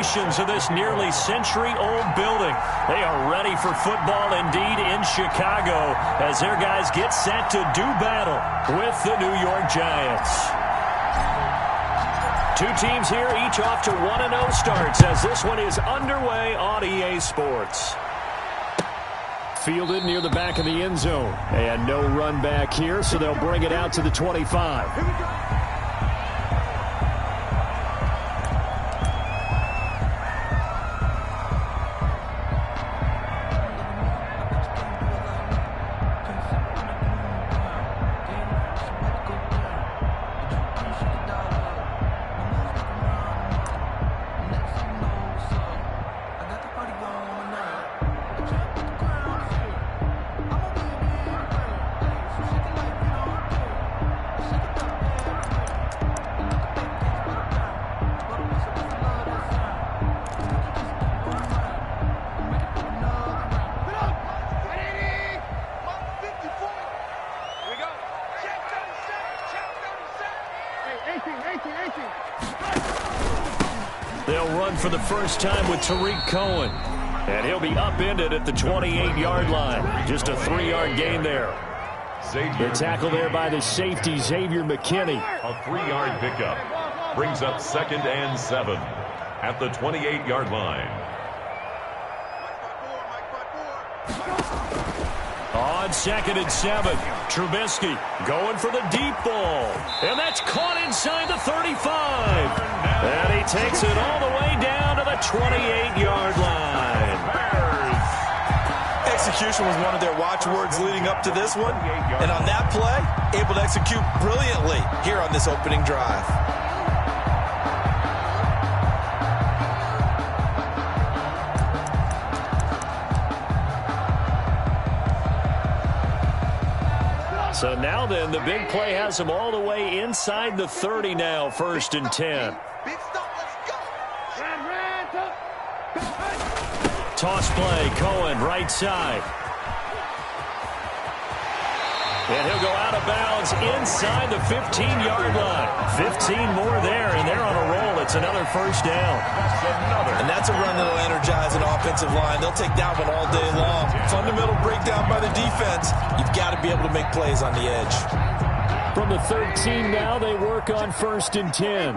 foundations of this nearly century-old building. They are ready for football indeed in Chicago as their guys get set to do battle with the New York Giants. Two teams here, each off to 1-0 starts as this one is underway on EA Sports. Fielded near the back of the end zone. And no run back here, so they'll bring it out to the 25. Here we go. They'll run for the first time with Tariq Cohen. And he'll be upended at the 28-yard line. Just a 3-yard gain there. The tackle there by the safety, Slimgjr McKinney. A 3-yard pickup brings up 2nd and 7 at the 28-yard line. On 2nd and 7, Trubisky going for the deep ball. And that's caught inside the 35. And he takes it all the way down to the 28-yard line. Execution was one of their watchwords leading up to this one. And on that play, able to execute brilliantly here on this opening drive. So now then, the big play has him all the way inside the 30 now, 1st and 10. Toss play, Cohen, right side. And he'll go out of bounds inside the 15-yard line. 15 more there, and they're on a roll. It's another first down. And that's a run that'll energize an offensive line. They'll take that one all day long. Fundamental breakdown by the defense. You've got to be able to make plays on the edge. From the 13 now, they work on 1st and 10.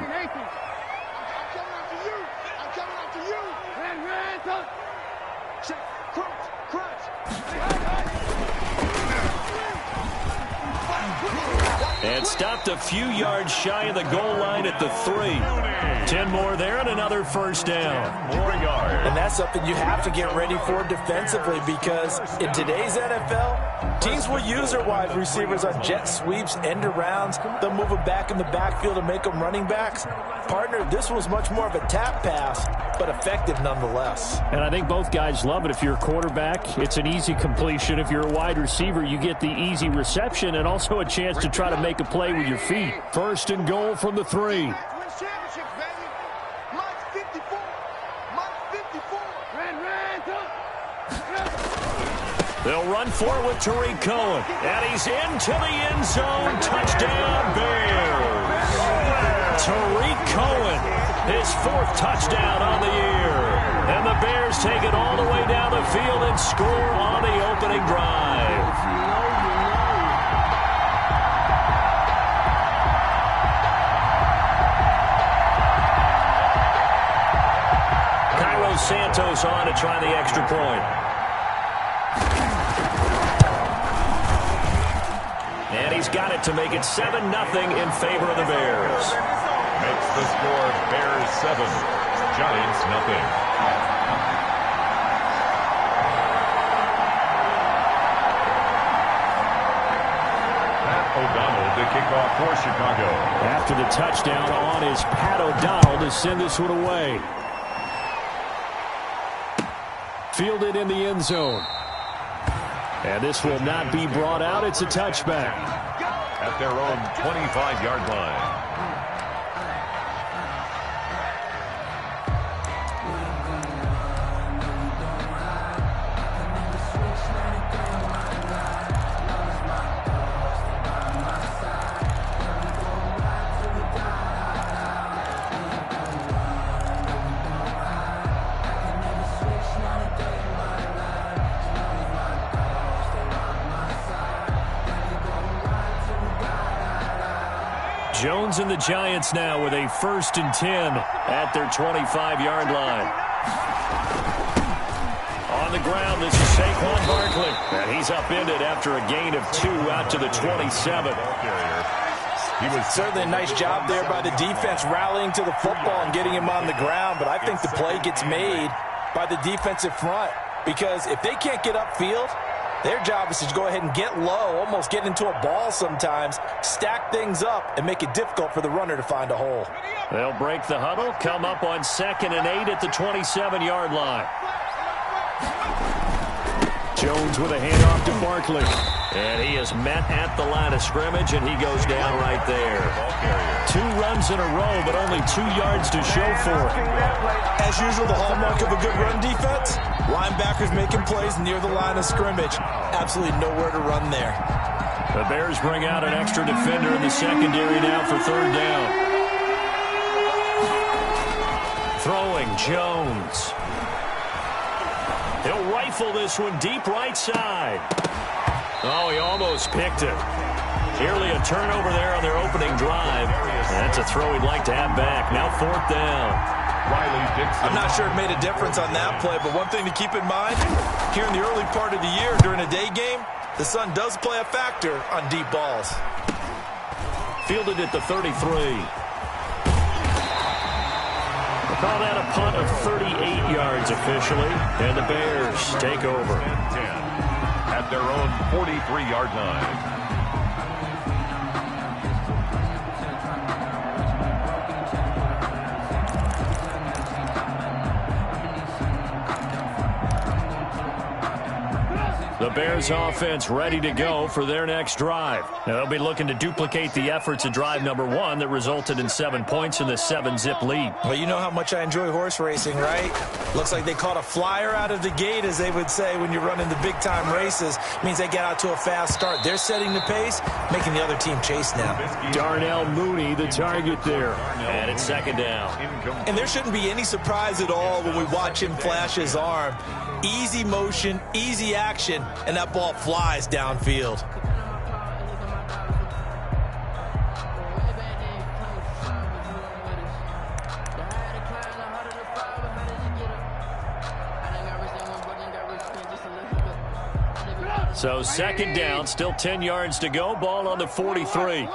And stopped a few yards shy of the goal line at the 3. 10 more there and another first down. And that's something you have to get ready for defensively because in today's NFL, teams will use their wide receivers on jet sweeps, end arounds. They'll move them back in the backfield and make them running backs. Partner, this was much more of a tap pass, but effective nonetheless. And I think both guys love it. If you're a quarterback, it's an easy completion. If you're a wide receiver, you get the easy reception and also a chance to try to make a play with your feet. 1st and goal from the 3. They'll run for it with Tariq Cohen. And he's into the end zone. Touchdown, Bears. Tariq Cohen, his 4th touchdown on the year. And the Bears take it all the way down the field and score on the opening drive. Cairo Santos on to try the extra point. And he's got it to make it 7-0 in favor of the Bears. Makes the score Bears 7, Giants nothing. Pat O'Donnell to kick off for Chicago. After the touchdown on is Pat O'Donnell to send this one away. Fielded in the end zone. And this will not be brought out. It's a touchback. At their own 25-yard line. Jones and the Giants now with a 1st and 10 at their 25-yard line. On the ground, this is Saquon Barkley. And he's upended after a gain of 2 out to the 27. It was certainly a nice job there by the defense rallying to the football and getting him on the ground. But I think the play gets made by the defensive front. Because if they can't get upfield, their job is to go ahead and get low, almost get into a ball sometimes, stack things up, and make it difficult for the runner to find a hole. They'll break the huddle, come up on 2nd and 8 at the 27-yard line. Jones with a handoff to Barkley. And he is met at the line of scrimmage, and he goes down right there. 2 runs in a row, but only 2 yards to show for it. As usual, the hallmark of a good run defense, linebackers making plays near the line of scrimmage. Absolutely nowhere to run there. The Bears bring out an extra defender in the secondary now for 3rd down. Throwing Jones. He'll rifle this one deep right side. Oh, he almost picked it. Nearly a turnover there on their opening drive. That's a throw he'd like to have back. Now 4th down. I'm not sure it made a difference on that play, but one thing to keep in mind, here in the early part of the year during a day game, the sun does play a factor on deep balls. Fielded at the 33. We'll call that a punt of 38 yards officially, and the Bears take over. At their own 43-yard line. The Bears offense ready to go for their next drive. Now, they'll be looking to duplicate the efforts of drive number 1 that resulted in 7 points in the 7-zip lead. Well, you know how much I enjoy horse racing, right? Looks like they caught a flyer out of the gate, as they would say when you're running the big-time races. Means they get out to a fast start. They're setting the pace, making the other team chase now. Darnell Mooney, the target there. And it's 2nd down. And there shouldn't be any surprise at all when we watch him flash his arm. Easy motion, easy action, and that ball flies downfield. So 2nd down, still 10 yards to go. Ball on the 43.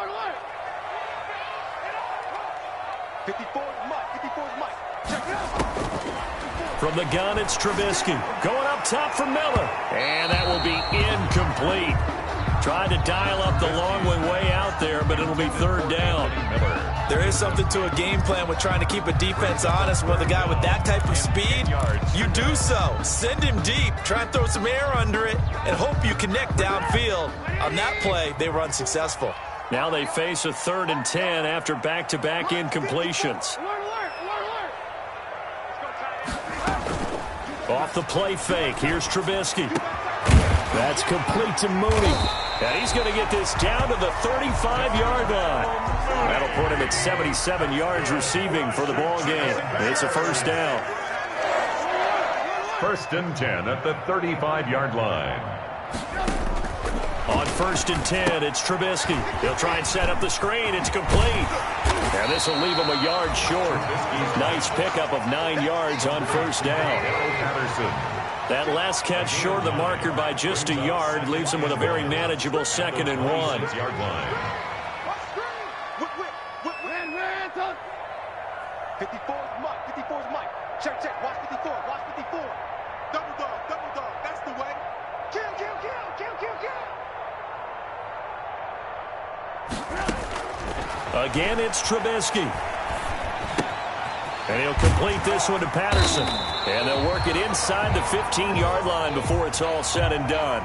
From the gun, it's Trubisky. Going up top for Miller. And that will be incomplete. Tried to dial up the long way out there, but it'll be 3rd down. There is something to a game plan with trying to keep a defense honest with a guy with that type of speed. You do so. Send him deep. Try and throw some air under it and hope you connect downfield. On that play, they were unsuccessful. Now they face a 3rd and 10 after back-to-back incompletions. Off the play fake. Here's Trubisky. That's complete to Mooney. And he's going to get this down to the 35-yard line. That'll put him at 77 yards receiving for the ball game. It's a 1st down. 1st and 10 at the 35-yard line. On 1st and 10, it's Trubisky. He'll try and set up the screen. It's complete. And this will leave him a yard short. Nice pickup of 9 yards on 1st down. That last catch short of the marker by just a yard leaves him with a very manageable 2nd and 1. 54's Mike. Check. Watch 54. Double dog. That's the way. Kill. Again, it's Trubisky. And he'll complete this one to Patterson. And they'll work it inside the 15-yard line before it's all said and done.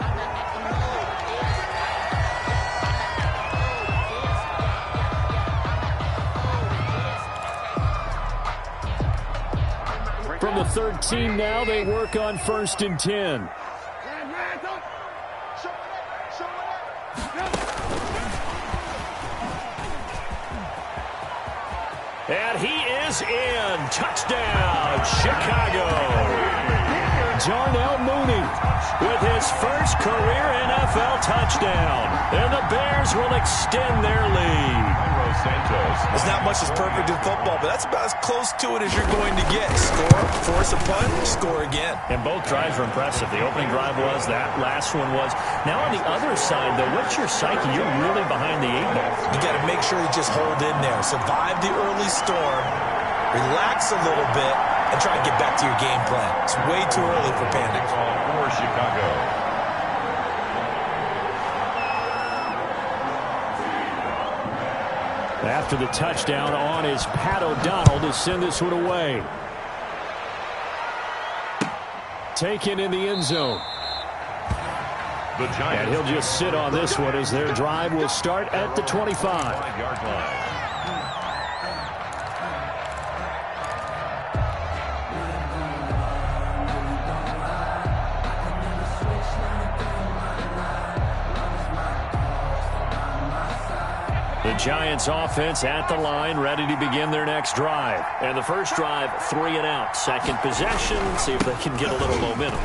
From the 13 now, they work on 1st and 10. And he is in. Touchdown, Chicago. Darnell Mooney with his first career NFL touchdown. And the Bears will extend their lead. There's not much that's perfect in football, but that's about as close to it as you're going to get. Score, force a punt, score again. And both drives were impressive. The opening drive was, that last one was. Now on the other side, though, what's your psyche? You're really behind the 8-ball. You got to make sure you just hold in there. Survive the early storm, relax a little bit, and try to get back to your game plan. It's way too early for panic. For Chicago. After the touchdown on is Pat O'Donnell to send this one away. Taken in the end zone. The Giants. And he'll just sit on this one as their drive will start at the 25-yard line. The Giants offense at the line, ready to begin their next drive. And the first drive, 3 and out. Second possession, see if they can get a little momentum.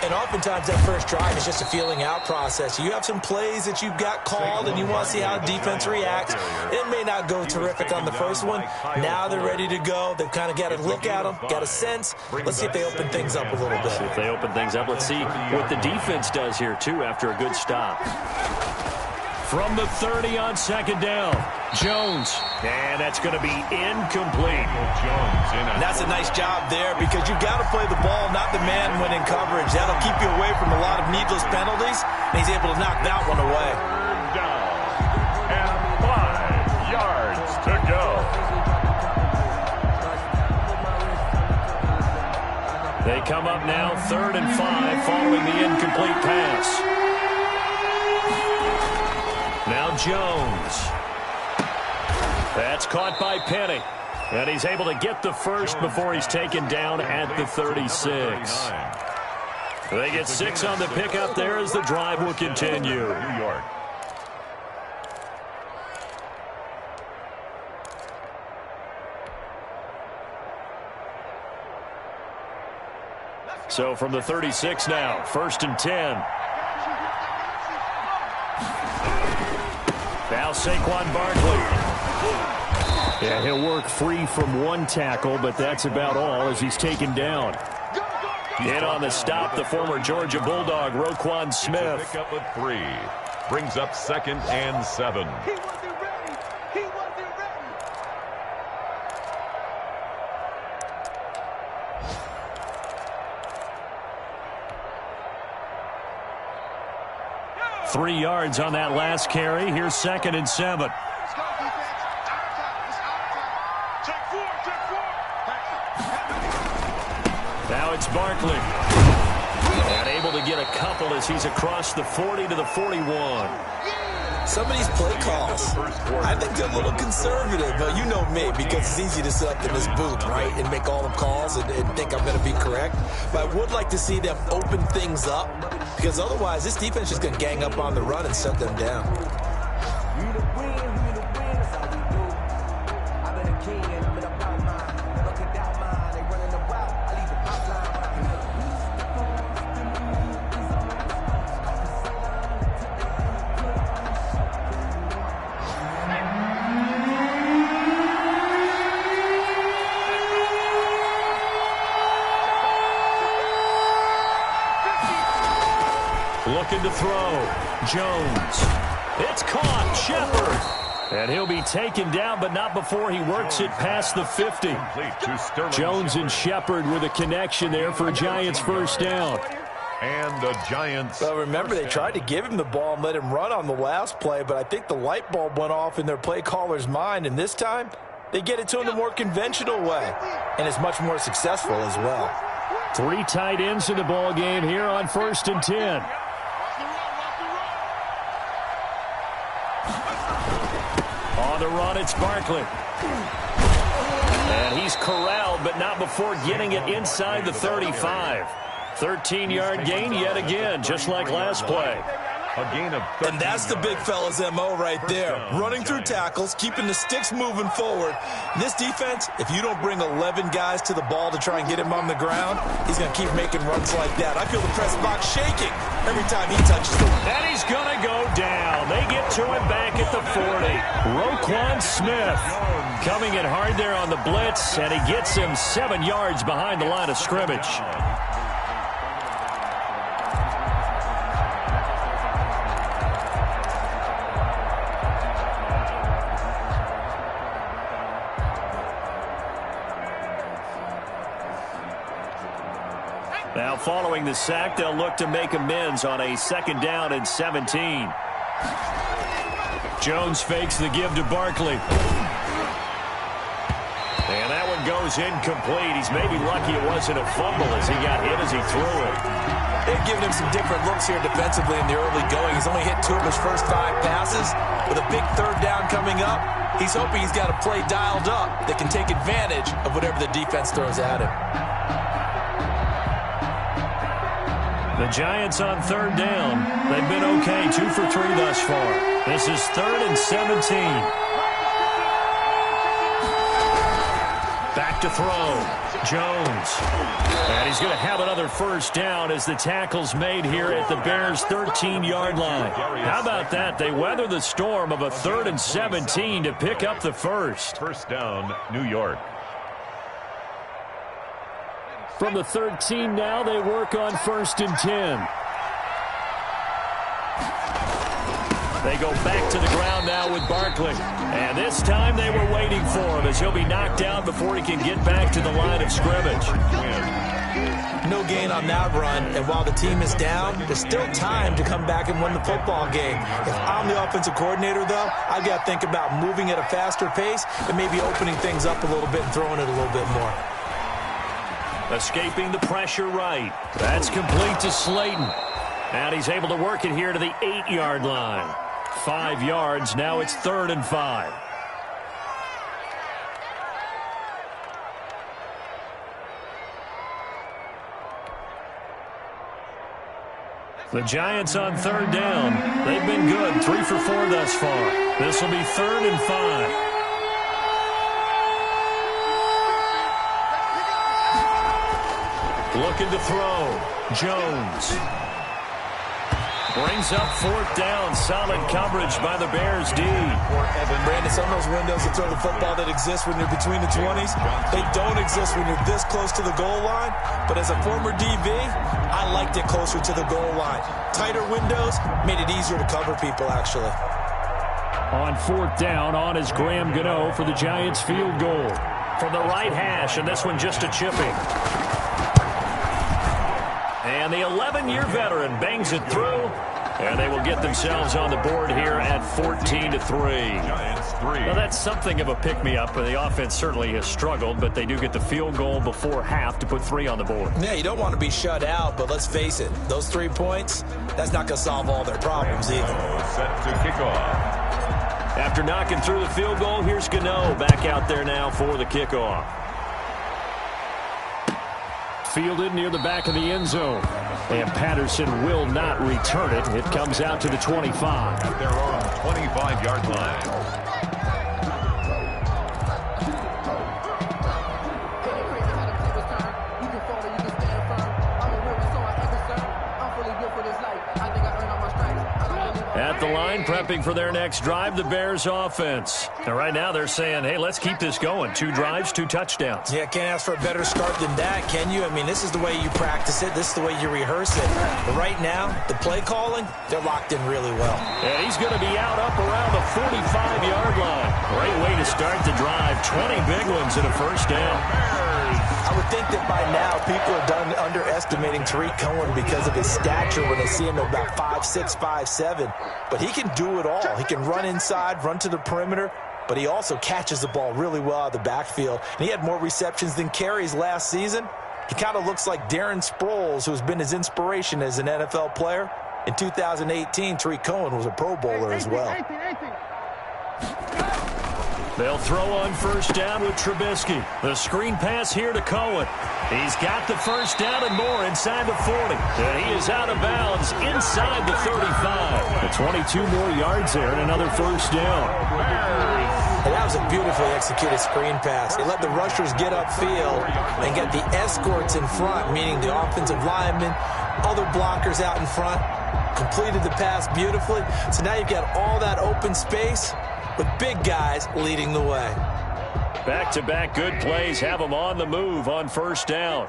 And oftentimes that first drive is just a feeling out process. You have some plays that you've got called and you want to see how the defense reacts. It may not go terrific on the first one. Now they're ready to go. They've kind of got to look at them, got a sense. Let's see if they open things up a little bit. See if they open things up. Let's see what the defense does here, too, after a good stop. From the 30 on second down, Jones. And that's going to be incomplete. And that's a nice job there because you've got to play the ball, not the man when in coverage. That'll keep you away from a lot of needless penalties. And he's able to knock that one away. Down. And 5 yards to go. They come up now 3rd and 5 following the incomplete pass. Now Jones. That's caught by Penny. And he's able to get the first before he's taken down at the 36. They get 6 on the pickup there as the drive will continue. New York. So from the 36 now, 1st and 10. Now Saquon Barkley. Yeah, he'll work free from one tackle, but that's about all as he's taken down. In on the stop, the former Georgia Bulldog, Roquan Smith. Pick up at 3. Brings up 2nd and 7. He wasn't ready. He wasn't ready. 3 yards on that last carry. Here's 2nd and 7. Let's go, defense. Our time. It's our time. Check 4. Check 4. Now it's Barkley. And able to get a couple as he's across the 40 to the 41. Some of these play calls, I think they're a little conservative, but you know me, because it's easy to sit up in this booth, right, and make all the calls and think I'm going to be correct. But I would like to see them open things up, because otherwise this defense is going to gang up on the run and shut them down. Looking to throw. Jones. It's caught. Shepard. And he'll be taken down, but not before he works it past the 50. Jones and Shepard with a connection there for Giants first down. And the Giants. Well, remember, they tried to give him the ball and let him run on the last play, but I think the light bulb went off in their play caller's mind, and this time they get it to him the more conventional way, and it's much more successful as well. 3 tight ends in the ball game here on 1st and 10. On the run, it's Barkley. And he's corralled, but not before getting it inside the 35. 13-yard gain yet again, just like last play. A gain of 13 And that's the big fella's MO right there. Running through tackles, keeping the sticks moving forward. This defense, if you don't bring 11 guys to the ball to try and get him on the ground, he's going to keep making runs like that. I feel the press box shaking every time he touches the ball. And he's going to go down. They get to him back at the 40. Roquan Smith coming in hard there on the blitz, and he gets him 7 yards behind the line of scrimmage. Now, following the sack, they'll look to make amends on a 2nd down and 17. Jones fakes the give to Barkley. And that one goes incomplete. He's maybe lucky it wasn't a fumble as he got hit as he threw it. They've given him some different looks here defensively in the early going. He's only hit 2 of his first 5 passes. With a big 3rd down coming up, he's hoping he's got a play dialed up that can take advantage of whatever the defense throws at him. The Giants on 3rd down. They've been okay, 2 for 3 thus far. This is 3rd and 17. Back to throw. Jones. And he's going to have another 1st down as the tackle's made here at the Bears' 13-yard line. How about that? They weather the storm of a 3rd and 17 to pick up the 1st. 1st down, New York. From the 13 now, they work on 1st and 10. They go back to the ground now with Barkley. And this time they were waiting for him as he'll be knocked down before he can get back to the line of scrimmage. No gain on that run, and while the team is down, there's still time to come back and win the football game. If I'm the offensive coordinator, though, I've got to think about moving at a faster pace and maybe opening things up a little bit and throwing it a little bit more. Escaping the pressure right. That's complete to Slayton. And he's able to work it here to the 8-yard line. 5 yards. Now it's 3rd and 5. The Giants on 3rd down. They've been good. 3 for 4 thus far. This will be 3rd and 5. Looking to throw. Jones. Brings up 4th down. Solid coverage by the Bears D. Brandon, some of those windows to throw the football that exist when you're between the 20s, they don't exist when you're this close to the goal line. But as a former DB, I liked it closer to the goal line. Tighter windows made it easier to cover people, actually. On 4th down, on is Graham Gano for the Giants field goal. From the right hash, and this one just a chipping. And the 11-year veteran bangs it through, and they will get themselves on the board here at 14-3. Giants 3. Now that's something of a pick-me-up. The offense certainly has struggled, but they do get the field goal before half to put 3 on the board. Yeah, you don't want to be shut out, but let's face it, those 3 points, that's not going to solve all their problems either. Set to kick off. After knocking through the field goal, here's Gano back out there now for the kickoff. Fielded near the back of the end zone. And Patterson will not return it. It comes out to the 25. At their own 25-yard line. At the line, prepping for their next drive, the Bears offense. And right now they're saying, hey, let's keep this going. 2 drives, 2 touchdowns. Yeah, can't ask for a better start than that, can you? I mean, this is the way you practice it. This is the way you rehearse it. But right now, the play calling, they're locked in really well. And he's going to be out up around the 45-yard line. Great way to start the drive. 20 big ones and a 1st down. I would think that by now people are done underestimating Tariq Cohen because of his stature when they see him at about 5'6", 5'7". But he can do it all. He can run inside, run to the perimeter, but he also catches the ball really well out of the backfield. And he had more receptions than carries last season. He kind of looks like Darren Sproles, who's been his inspiration as an NFL player. In 2018, Tariq Cohen was a Pro Bowler as well. They'll throw on first down with Trubisky. The screen pass here to Cohen. He's got the first down and more inside the 40. And he is out of bounds inside the 35. 22 more yards there and another first down. And that was a beautifully executed screen pass. They let the rushers get upfield and get the escorts in front, meaning the offensive linemen, other blockers out in front. Completed the pass beautifully. So now you've got all that open space with big guys leading the way. Back-to-back good plays have them on the move on first down.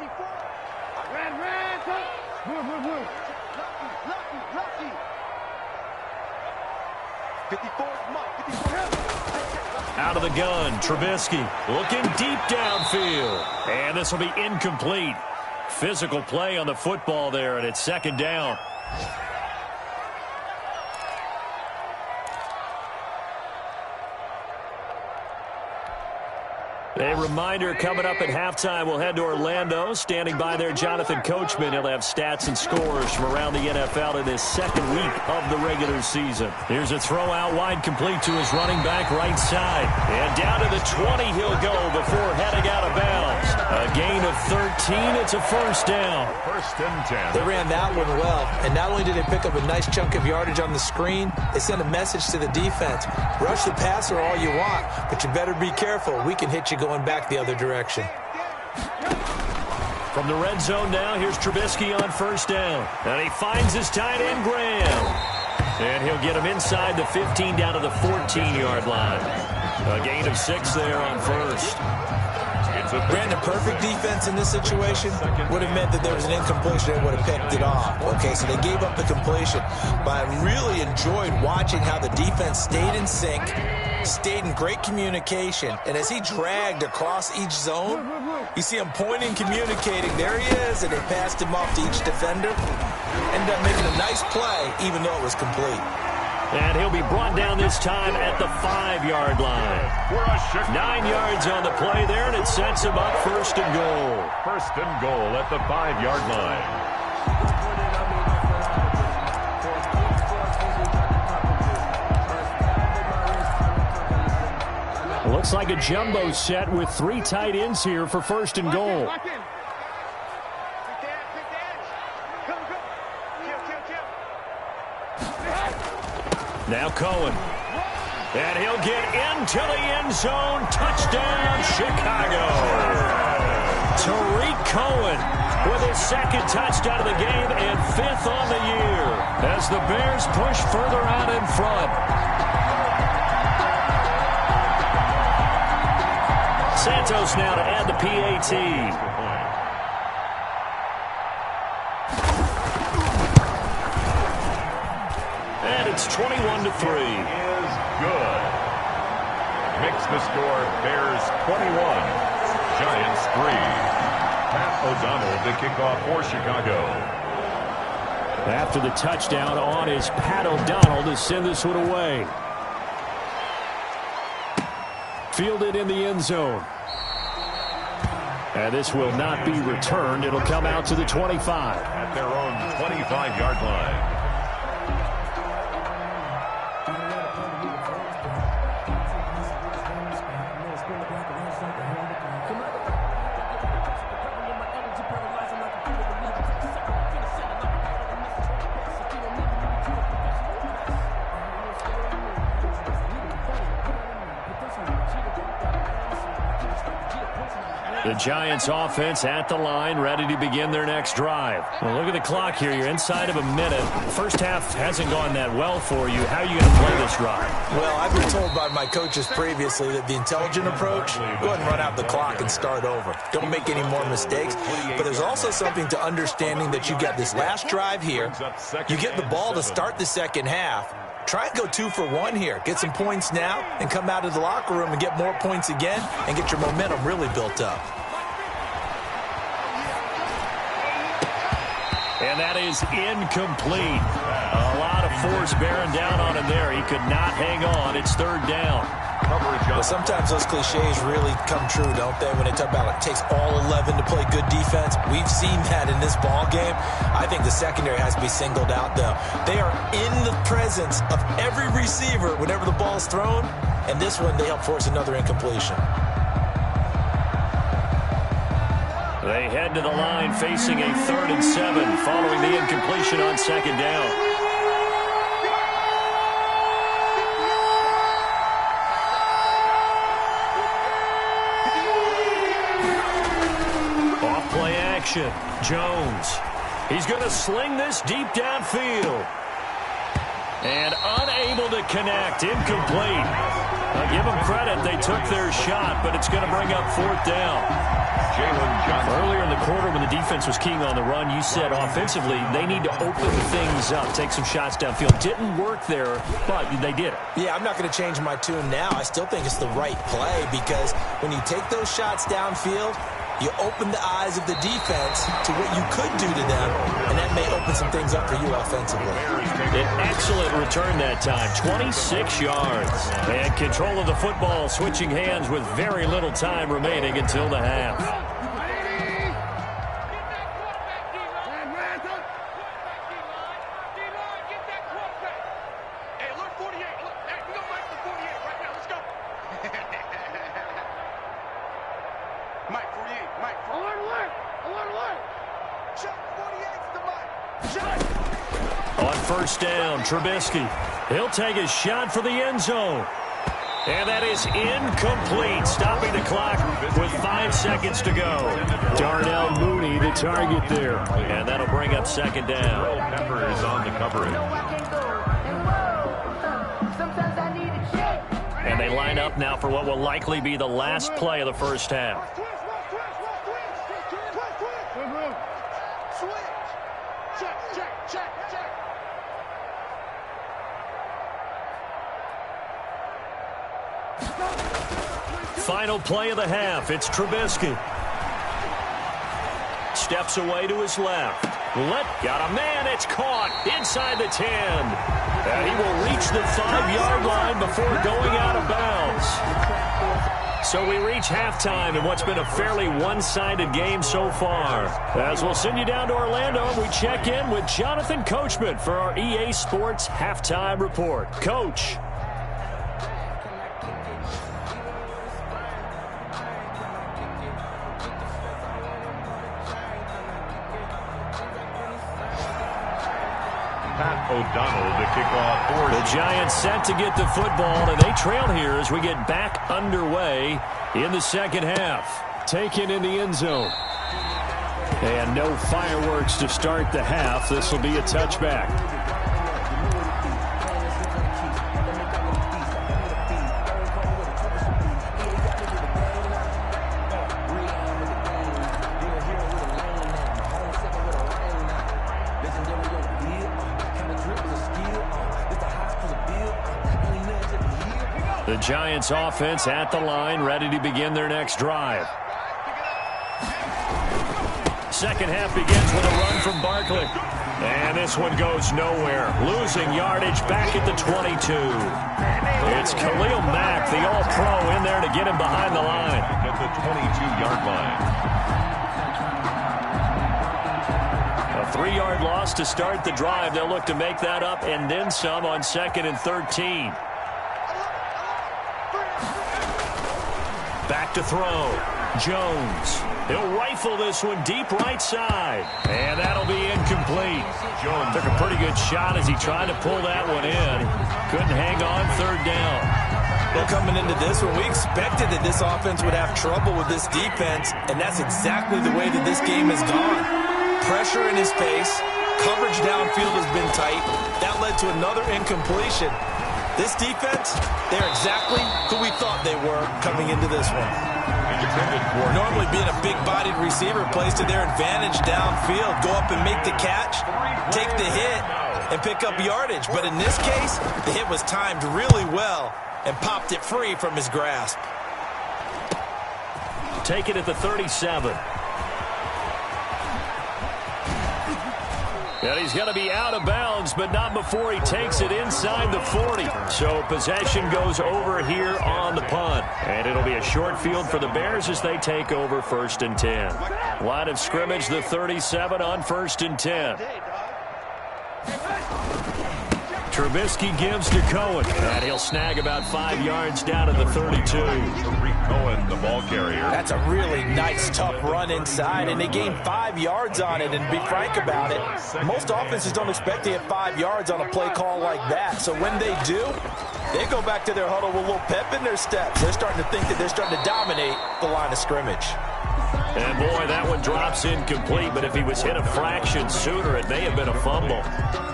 Out of the gun, Trubisky looking deep downfield. And this will be incomplete. Physical play on the football there, and it's second down. A reminder, coming up at halftime, we'll head to Orlando. Standing by there, Jonathan Coachman. He'll have stats and scores from around the NFL in his second week of the regular season. Here's a throw out wide, complete to his running back right side. And down to the 20 he'll go before heading out of bounds. A gain of 13. It's a first down. First and 10. They ran that one well. And not only did they pick up a nice chunk of yardage on the screen, they sent a message to the defense. Rush the passer all you want, but you better be careful. We can hit you going back the other direction. From the red zone now, here's Trubisky on first down. And he finds his tight end, Graham. And he'll get him inside the 15 down to the 14-yard line. A gain of 6 there on first. Brandon, perfect defense in this situation would have meant that there was an incompletion and would have picked it off. Okay, so they gave up the completion. But I really enjoyed watching how the defense stayed in sync, stayed in great communication, and as he dragged across each zone, you see him pointing, communicating. There he is, and they passed him off to each defender. Ended up making a nice play, even though it was complete. And he'll be brought down this time at the 5-yard line. 9 yards on the play there, and it sets him up first and goal. First and goal at the 5-yard line. Looks like a jumbo set with 3 tight ends here for first and goal. Now Cohen. And he'll get into the end zone. Touchdown, Chicago. Tariq Cohen with his second touchdown of the game and 5th on the year as the Bears push further out in front. Santos now to add the PAT. And it's 21-3. Is good. Makes the score Bears 21, Giants 3. Pat O'Donnell the kickoff for Chicago. After the touchdown on is Pat O'Donnell to send this one away. Fielded in the end zone. And this will not be returned. It'll come out to the 25. At their own 25-yard line. The Giants offense at the line, ready to begin their next drive. Well, look at the clock here. You're inside of a minute. First half hasn't gone that well for you. How are you going to play this drive? Well, I've been told by my coaches previously that the intelligent approach, go ahead and run out the clock and start over. Don't make any more mistakes. But there's also something to understanding that you got this last drive here. You get the ball to start the second half. Try and go 2 for 1 here. Get some points now and come out of the locker room and get more points again and get your momentum really built up. And that is incomplete. A lot of force bearing down on him there. He could not hang on. It's third down. Well, sometimes those cliches really come true, don't they? When they talk about it takes all 11 to play good defense. We've seen that in this ball game. I think the secondary has to be singled out, though. They are in the presence of every receiver whenever the ball's thrown. And this one, they help force another incompletion. They head to the line facing a 3rd and 7 following the incompletion on second down. Off-play action. Jones. He's going to sling this deep downfield. And unable to connect. Incomplete. I'll give them credit. They took their shot, but it's going to bring up 4th down. Earlier in the quarter when the defense was keying on the run, you said offensively they need to open things up, take some shots downfield. Didn't work there, but they did it. Yeah, I'm not going to change my tune now. I still think it's the right play because when you take those shots downfield, you open the eyes of the defense to what you could do to them, and that may open some things up for you offensively. An excellent return that time, 26 yards. And control of the football, switching hands with very little time remaining until the half. On first down, Trubisky. He'll take his shot for the end zone. And that is incomplete, stopping the clock with 5 seconds to go. Darnell Mooney, the target there. And that'll bring up second down. Pepper is on the coverage. And they line up now for what will likely be the last play of the first half. Final play of the half. It's Trubisky. Steps away to his left. Got a man. It's caught inside the 10. And he will reach the 5-yard line before going out of bounds. So we reach halftime in what's been a fairly one-sided game so far. As we'll send you down to Orlando, we check in with Jonathan Coachman for our EA Sports Halftime Report. Coach. O'Donnell to kick off for the Giants set to get the football, and they trail here as we get back underway in the second half. Taken in the end zone. And no fireworks to start the half. This will be a touchback. The Giants offense at the line, ready to begin their next drive. Second half begins with a run from Barkley. And this one goes nowhere. Losing yardage back at the 22. It's Khalil Mack, the All-Pro, in there to get him behind the line. At the 22-yard line. A 3-yard loss to start the drive. They'll look to make that up and then some on 2nd and 13. Back to throw. Jones. He'll rifle this one deep right side. And that'll be incomplete. Jones took a pretty good shot as he tried to pull that one in. Couldn't hang on, 3rd down. Well, coming into this one, we expected that this offense would have trouble with this defense, and that's exactly the way that this game has gone. Pressure in his face. Coverage downfield has been tight. That led to another incompletion. This defense, they're exactly who we thought they were coming into this one. Normally being a big-bodied receiver plays to their advantage downfield. Go up and make the catch, take the hit, and pick up yardage. But in this case, the hit was timed really well and popped it free from his grasp. Take it at the 37. And he's going to be out of bounds, but not before he takes it inside the 40. So possession goes over here on the punt. And it'll be a short field for the Bears as they take over 1st and 10. Line of scrimmage, the 37 on 1st and 10. Trubisky gives to Cohen, and he'll snag about 5 yards down at the 32. Tariq Cohen, the ball carrier. That's a really nice, tough run inside, and they gained 5 yards on it. And to be frank about it, most offenses don't expect to get 5 yards on a play call like that. So when they do, they go back to their huddle with a little pep in their steps. They're starting to think that they're starting to dominate the line of scrimmage. And boy, that one drops incomplete, but if he was hit a fraction sooner, it may have been a fumble.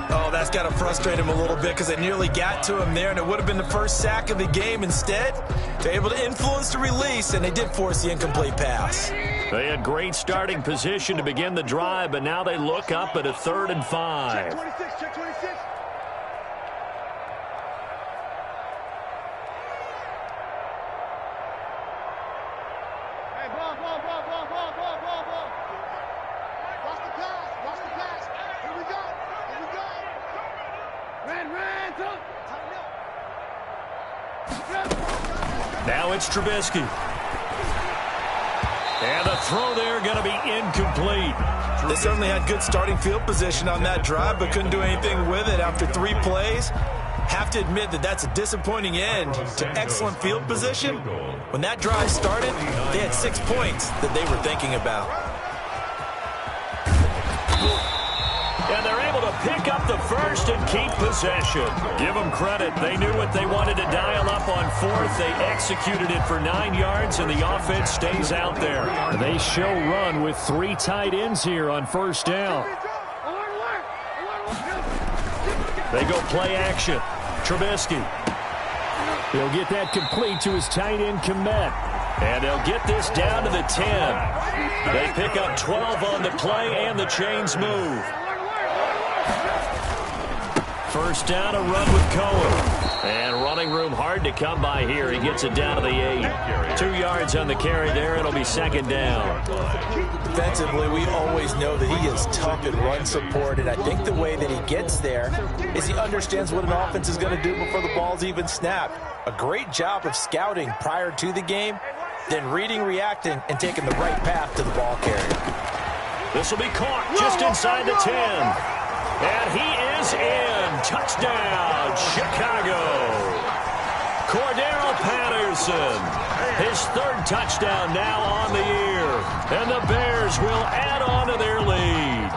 Oh, that's got to frustrate him a little bit because it nearly got to him there, and it would have been the first sack of the game. Instead, they're able to influence the release, and they did force the incomplete pass. They had great starting position to begin the drive, but now they look up at a 3rd and 5. Check 26, check 26. Hey, ball. Watch the pass. Here we go. Ran, tighten up. Now it's Trubisky. And the throw there going to be incomplete. They certainly had good starting field position on that drive, but couldn't do anything with it after 3 plays. Have to admit that that's a disappointing end to excellent field position. When that drive started, they had 6 points that they were thinking about. And they're able to pick up the first and keep possession. Give them credit. They knew what they wanted to dial up on 4th. They executed it for 9 yards, and the offense stays out there. They show run with 3 tight ends here on 1st down. They go play action. Trubisky. He'll get that complete to his tight end Tmnt. And they'll get this down to the 10. They pick up 12 on the play, and the chains move. 1st down, a run with Cohen. And running room hard to come by here. He gets it down to the 8. 2 yards on the carry there. It'll be 2nd down. Defensively, we always know that he is tough at run support, and I think the way that he gets there is he understands what an offense is going to do before the ball's even snapped. A great job of scouting prior to the game, then reading, reacting, and taking the right path to the ball carrier. This will be caught just inside the 10. And he is in. Touchdown, Chicago. Cordero Patterson. His 3rd touchdown now on the year. And the Bears will add on to their lead.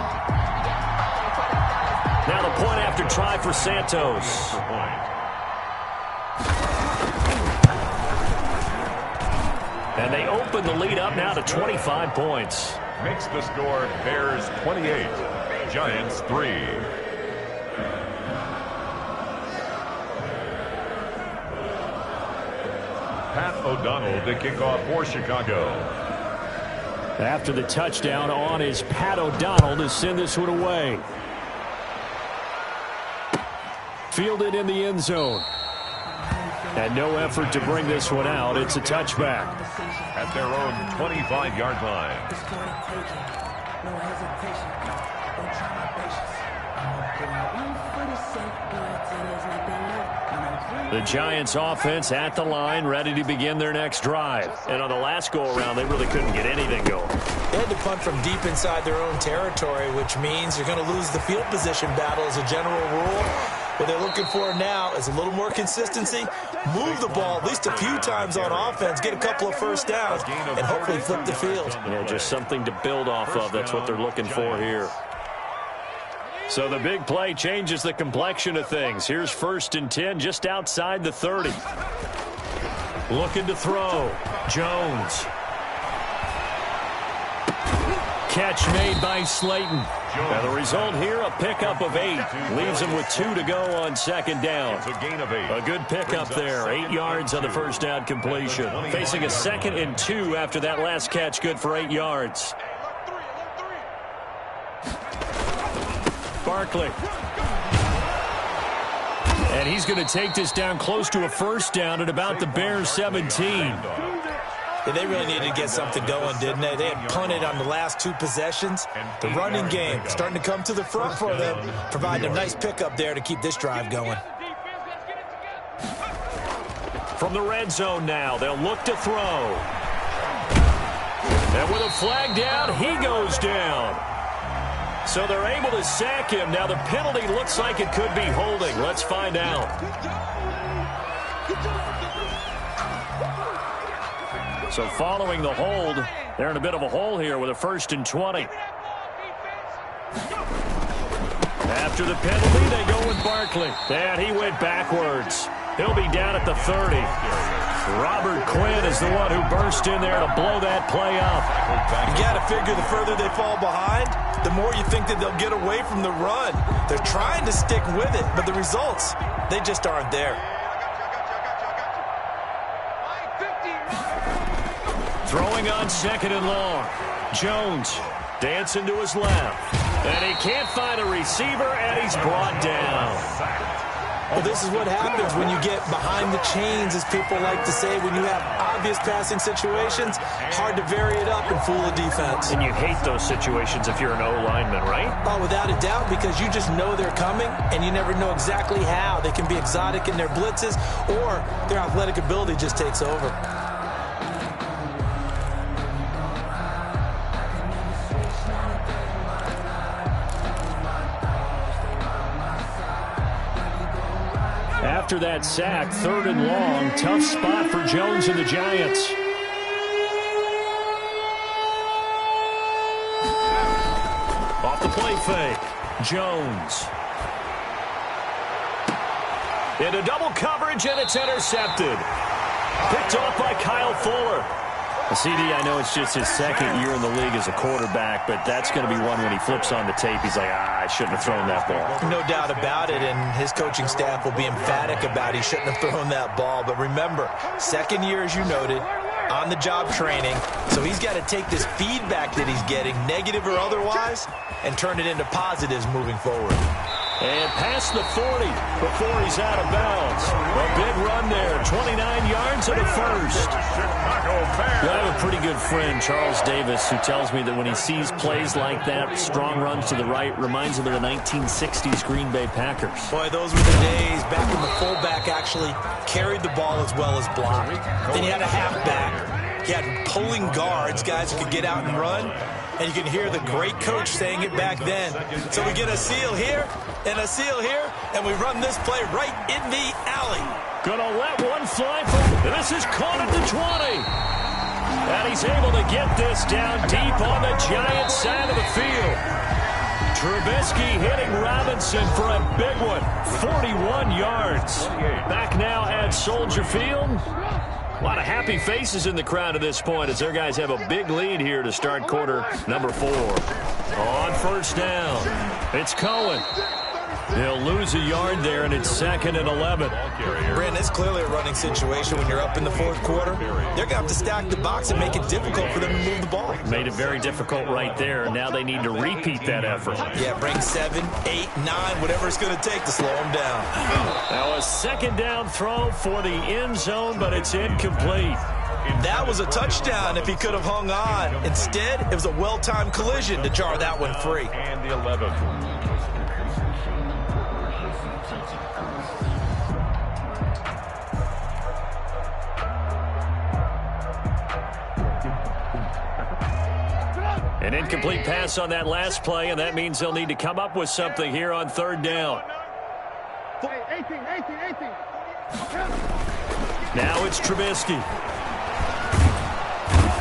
Now the point after try for Santos. And they open the lead up now to 25 points. Makes the score Bears 28, Giants 3. Pat O'Donnell to kick off for Chicago. After the touchdown on is Pat O'Donnell to send this one away. Fielded in the end zone. And no effort to bring this one out. It's a touchback. At their own 25-yard line. The Giants offense at the line, ready to begin their next drive. And on the last go-around, they really couldn't get anything going. They had to punt from deep inside their own territory, which means you're going to lose the field position battle as a general rule. What they're looking for now is a little more consistency, move the ball at least a few times on offense, get a couple of 1st downs, and hopefully flip the field. Yeah, just something to build off of. That's what they're looking for here. So the big play changes the complexion of things. Here's 1st and 10 just outside the 30. Looking to throw. Jones. Catch made by Slayton. Now the result here, a pickup of 8. Leaves him with 2 to go on 2nd down. It's a gain of 8. A good pickup there. 8 yards on the 1st down completion. Facing a 2nd and 2 after that last catch, good for 8 yards. Barkley. And he's going to take this down close to a 1st down at about the Bears 17. Yeah, they really needed to get something going, didn't they? They had punted on the last 2 possessions. The running game starting to come to the front for them, providing a nice pickup there to keep this drive going. From the red zone now, they'll look to throw. And with a flag down, he goes down. So they're able to sack him. Now the penalty looks like it could be holding. Let's find out. So following the hold, they're in a bit of a hole here with a 1st and 20. After the penalty, they go with Barkley. And he went backwards. He'll be down at the 30. Robert Quinn is the one who burst in there to blow that play up. You got to figure the further they fall behind, the more you think that they'll get away from the run. They're trying to stick with it, but the results, they just aren't there. Throwing on 2nd and long. Jones dancing to his left. And he can't find a receiver, and he's brought down. Well, this is what happens when you get behind the chains, as people like to say. When you have obvious passing situations, hard to vary it up and fool a defense. And you hate those situations if you're an O-lineman, right? Oh, without a doubt, because you just know they're coming, and you never know exactly how. They can be exotic in their blitzes, or their athletic ability just takes over. After that sack, 3rd and long, tough spot for Jones and the Giants. Off the play fake, Jones. Into double coverage, and it's intercepted. Picked off by Kyle Fuller. CD, I know it's just his 2nd year in the league as a quarterback, but that's going to be one when he flips on the tape. He's like, I shouldn't have thrown that ball. No doubt about it, and his coaching staff will be emphatic about he shouldn't have thrown that ball. But remember, 2nd year, as you noted, on-the-job training. So he's got to take this feedback that he's getting, negative or otherwise, and turn it into positives moving forward. And past the 40 before he's out of bounds. A big run there, 29 yards and a 1st. I have a pretty good friend, Charles Davis, who tells me that when he sees plays like that, strong runs to the right, reminds him of the 1960s Green Bay Packers. Boy, those were the days back when the fullback actually carried the ball as well as blocked. Then you had a halfback. You had pulling guards, guys who could get out and run. And you can hear the great coach saying it back then. So we get a seal here and a seal here, and we run this play right in the alley. Gonna let one fly from, this is caught at the 20. And he's able to get this down deep on the Giants side of the field. Trubisky hitting Robinson for a big one, 41 yards. Back now at Soldier Field. A lot of happy faces in the crowd at this point as their guys have a big lead here to start quarter number 4. On 1st down, it's Cohen. He'll lose a yard there, and it's 2nd and 11. Brandon, it's clearly a running situation when you're up in the 4th quarter. They're going to have to stack the box and make it difficult for them to move the ball. Made it very difficult right there. Now they need to repeat that effort. Yeah, bring 7, 8, 9, whatever it's going to take to slow them down. Now a 2nd down throw for the end zone, but it's incomplete. That was a touchdown if he could have hung on. Instead, it was a well-timed collision to jar that one free. And the 11th. An incomplete pass on that last play, and that means they'll need to come up with something here on 3rd down. 18. Now it's Trubisky.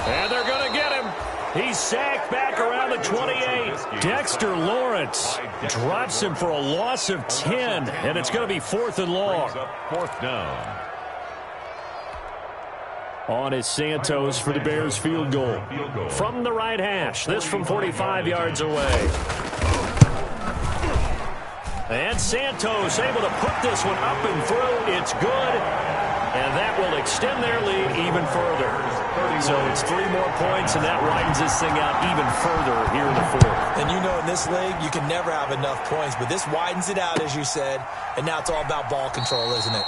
And they're going to get him. He's sacked back around the 28. Dexter Lawrence drops him for a loss of 10, and it's going to be 4th and long. 4th down. On is Santos for the Bears field goal. From the right hash, this from 45 yards away. And Santos able to put this one up and through. It's good. And that will extend their lead even further. So it's 3 more points, and that widens this thing out even further here in the 4th. And you know in this league, you can never have enough points, but this widens it out, as you said, and now it's all about ball control, isn't it?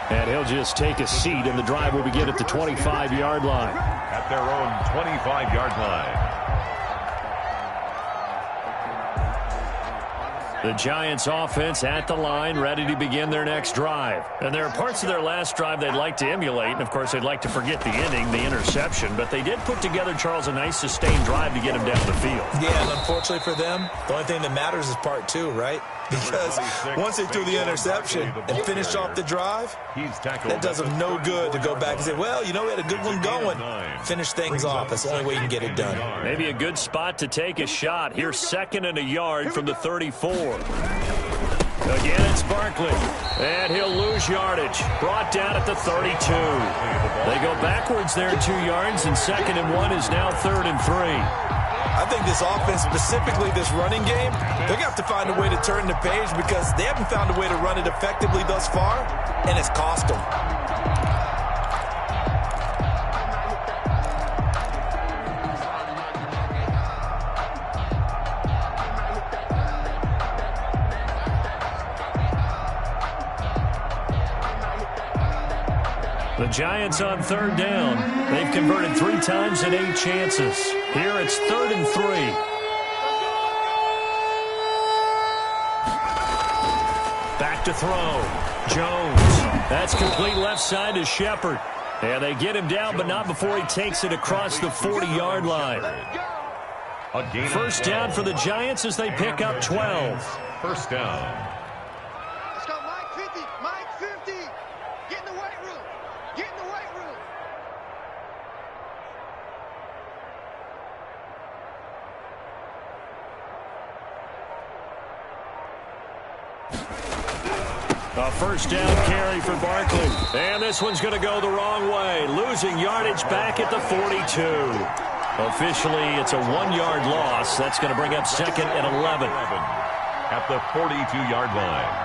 And he'll just take a seat, and the drive will begin at the 25-yard line. At their own 25-yard line. The Giants offense at the line, ready to begin their next drive. And there are parts of their last drive they'd like to emulate, and of course they'd like to forget the ending, the interception, but they did put together, Charles, a nice sustained drive to get him down the field. Yeah, and unfortunately for them, the only thing that matters is part two, right? Because once they threw the interception and finished off the drive, that does them no good to go back and say, well, you know, we had a good one going. Finish things off. That's the only way you can get it done. Maybe a good spot to take a shot. Here's 2nd and a yard from the 34. Again, it's Barkley. And he'll lose yardage. Brought down at the 32. They go backwards there 2 yards, and 2nd and 1 is now 3rd and 3. I think this offense, specifically this running game, they're going to have to find a way to turn the page because they haven't found a way to run it effectively thus far, and it's cost them. The Giants on 3rd down. They've converted 3 times in 8 chances. Here it's 3rd and 3. Back to throw. Jones. That's complete left side to Shepard. And they get him down, but not before he takes it across the 40-yard line. First down for the Giants as they pick up 12. First down. Let's go, Mike 50. Mike 50. Get in the weight room. Get in the weight room. A first down carry for Barkley. And this one's going to go the wrong way. Losing yardage back at the 42. Officially, it's a 1-yard loss. That's going to bring up 2nd and 11. At the 42-yard line.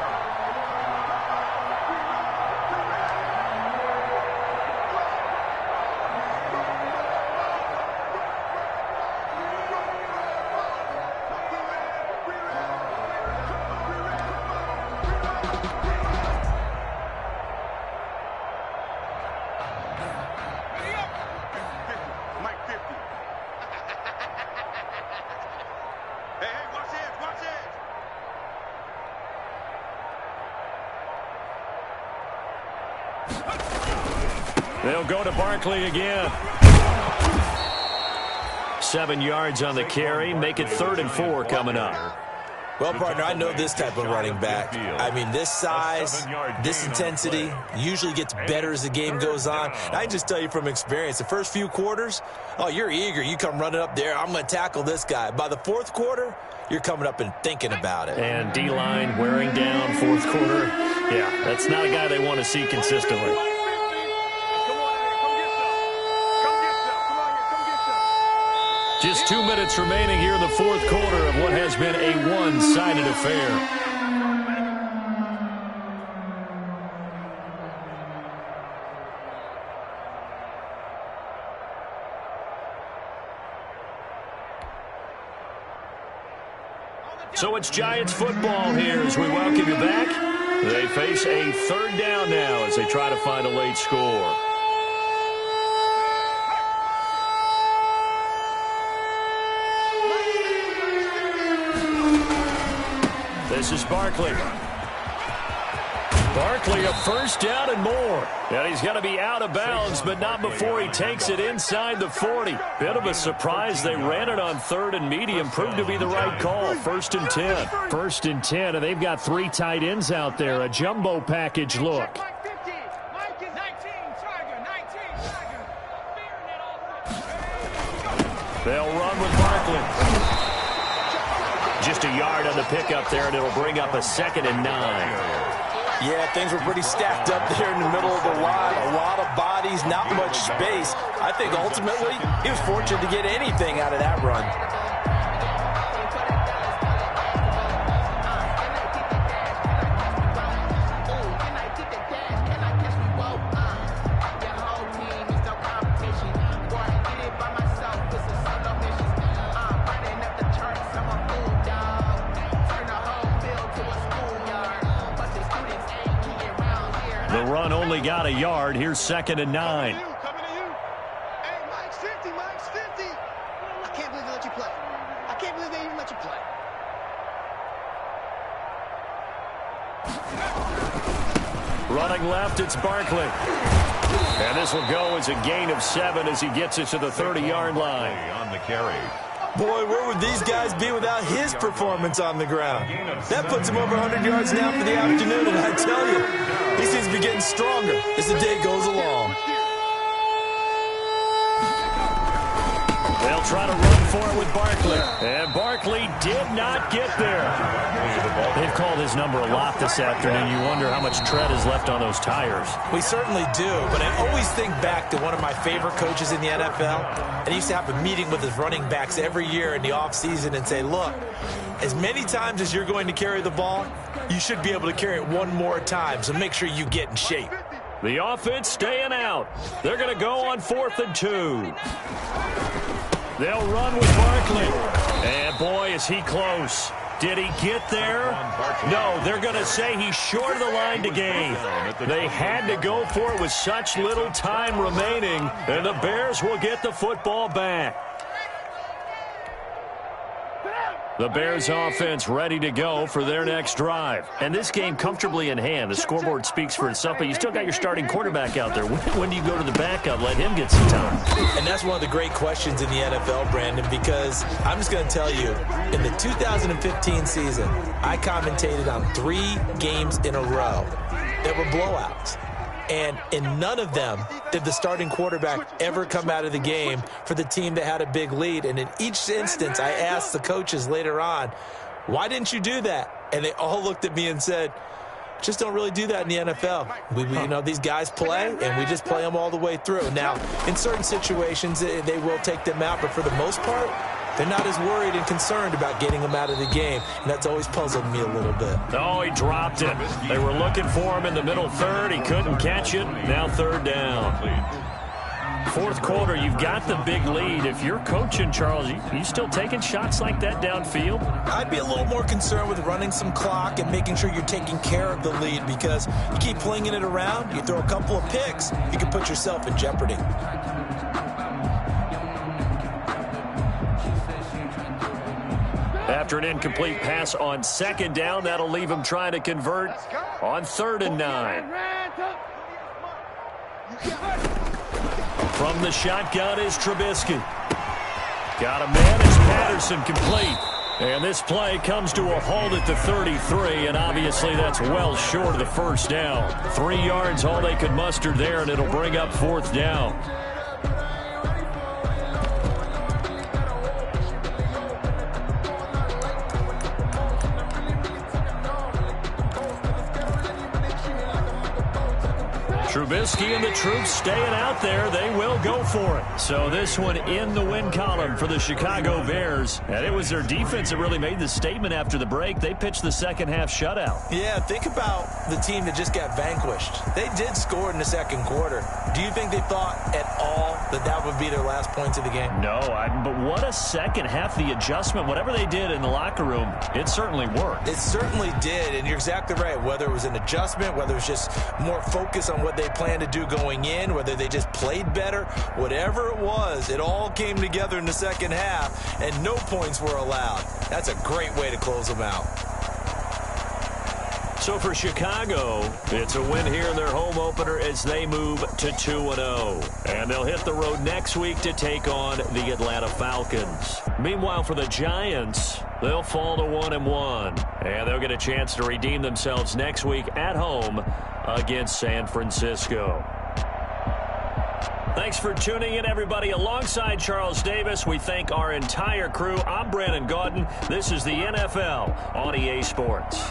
They'll go to Barkley again. 7 yards on the carry. Make it 3rd and 4 coming up. Well, partner, I know this type of running back. I mean, this size, this intensity usually gets better as the game goes on. And I can just tell you from experience, the first few quarters, oh, you're eager. You come running up there, I'm going to tackle this guy. By the 4th quarter, you're coming up and thinking about it. And D-line wearing down 4th quarter. Yeah, that's not a guy they want to see consistently. Just 2 minutes remaining here in the 4th quarter of what has been a one-sided affair. So it's Giants football here as we welcome you back. They face a 3rd down now as they try to find a late score. This is Barkley. Barkley, a first down and more. And he's going to be out of bounds, but not before he takes it inside the 40. Bit of a surprise. They ran it on 3rd and medium. Proved to be the right call. 1st and 10. 1st and 10, and they've got 3 tight ends out there. A jumbo package look. They'll run with Barkley. Just a yard on the pickup there, and it'll bring up a 2nd and 9. Yeah, things were pretty stacked up there in the middle of the line. A lot of bodies, not much space. I think ultimately he was fortunate to get anything out of that run. The The run only got a yard. Here's 2nd and 9. Coming to you. Hey, Mike's 50. Mike's 50. I can't believe they let you play. I can't believe they even let you play. Running left, it's Barkley. And this will go as a gain of 7 as he gets it to the 30-yard line. On the carry. Boy, where would these guys be without his performance on the ground? That puts him over 100 yards now for the afternoon, and I tell you, he seems to be getting stronger as the day goes along. They'll try to run for it with Barkley. And Barkley did not get there. They've called his number a lot this afternoon. You wonder how much tread is left on those tires. We certainly do, but I always think back to one of my favorite coaches in the NFL. And he used to have a meeting with his running backs every year in the offseason and say, look, as many times as you're going to carry the ball, you should be able to carry it one more time, so make sure you get in shape. The offense staying out. They're going to go on 4th and 2. They'll run with Barkley. And boy, is he close. Did he get there? No, they're going to say he's short of the line to gain. They had to go for it with such little time remaining, and the Bears will get the football back. The Bears offense ready to go for their next drive. And this game comfortably in hand. The scoreboard speaks for itself, but you still got your starting quarterback out there. When do you go to the backup? Let him get some time. And that's one of the great questions in the NFL, Brandon, because I'm just going to tell you, in the 2015 season, I commentated on 3 games in a row that were blowouts. And in none of them did the starting quarterback ever come out of the game for the team that had a big lead. And in each instance, I asked the coaches later on, why didn't you do that? And they all looked at me and said, just don't really do that in the NFL. You know, these guys play, and we just play them all the way through. Now, in certain situations, they will take them out, but for the most part, they're not as worried and concerned about getting him out of the game, and that's always puzzled me a little bit. Oh, he dropped it. They were looking for him in the middle third. He couldn't catch it. Now 3rd down. 4th quarter, you've got the big lead. If you're coaching, Charles, you still taking shots like that downfield? I'd be a little more concerned with running some clock and making sure you're taking care of the lead, because you keep flinging it around, you throw a couple of picks, you can put yourself in jeopardy. After an incomplete pass on 2nd down, that'll leave him trying to convert on 3rd and 9. From the shotgun is Trubisky. Got a man as Patterson complete. And this play comes to a halt at the 33, and obviously that's well short of the 1st down. 3 yards, all they could muster there, and it'll bring up 4th down. Trubisky and the troops staying out there. They will go for it. So this one in the win column for the Chicago Bears. And it was their defense that really made the statement after the break. They pitched the second half shutout. Yeah, think about the team that just got vanquished. They did score in the 2nd quarter. Do you think they thought at all that that would be their last points of the game? No, but what a second half. The adjustment, whatever they did in the locker room, it certainly worked. It certainly did, and you're exactly right. Whether it was an adjustment, whether it was just more focus on what they planned to do going in, whether they just played better, whatever it was, it all came together in the second half, and no points were allowed. That's a great way to close them out. So for Chicago, it's a win here in their home opener as they move to 2-0. And they'll hit the road next week to take on the Atlanta Falcons. Meanwhile, for the Giants, they'll fall to 1-1. And they'll get a chance to redeem themselves next week at home against San Francisco. Thanks for tuning in, everybody. Alongside Charles Davis, we thank our entire crew. I'm Brandon Gaudin. This is the NFL on EA Sports.